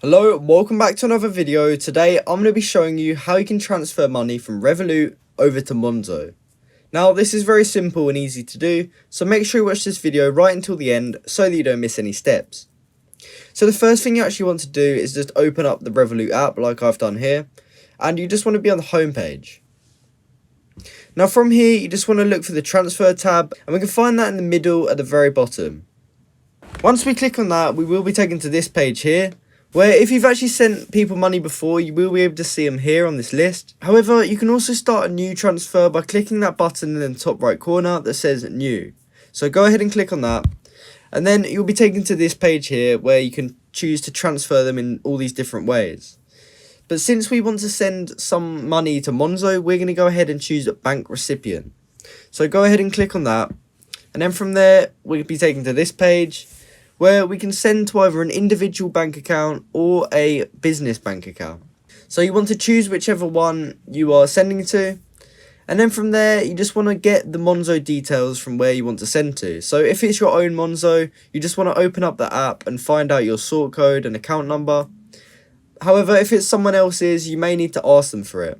Hello, welcome back to another video. Today I'm going to be showing you how you can transfer money from Revolut over to Monzo. Now this is very simple and easy to do, so make sure you watch this video right until the end so that you don't miss any steps. So the first thing you actually want to do is just open up the Revolut app like I've done here, and you just want to be on the home page. Now from here you just want to look for the transfer tab, and we can find that in the middle at the very bottom. Once we click on that, we will be taken to this page here, where if you've actually sent people money before, you will be able to see them here on this list. However, you can also start a new transfer by clicking that button in the top right corner that says new. So go ahead and click on that, and then you'll be taken to this page here where you can choose to transfer them in all these different ways. But since we want to send some money to Monzo, we're going to go ahead and choose bank recipient. So go ahead and click on that, and then from there we'll be taken to this page where we can send to either an individual bank account or a business bank account. So you want to choose whichever one you are sending to, and then from there you just want to get the Monzo details from where you want to send to. So if it's your own Monzo, you just want to open up the app and find out your sort code and account number. However, if it's someone else's, you may need to ask them for it.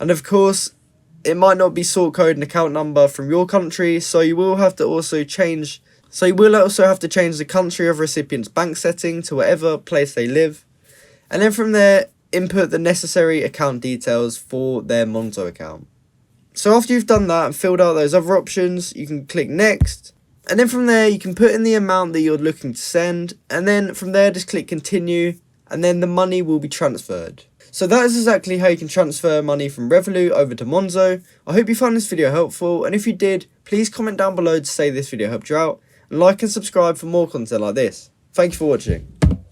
And of course, it might not be sort code and account number from your country, so you will have to also change the country of recipient's bank setting to whatever place they live. And then from there, input the necessary account details for their Monzo account. So after you've done that and filled out those other options, you can click next. And then from there, you can put in the amount that you're looking to send. And then from there, just click continue. And then the money will be transferred. So that is exactly how you can transfer money from Revolut over to Monzo. I hope you found this video helpful. And if you did, please comment down below to say this video helped you out. And like and subscribe for more content like this. Thank you for watching.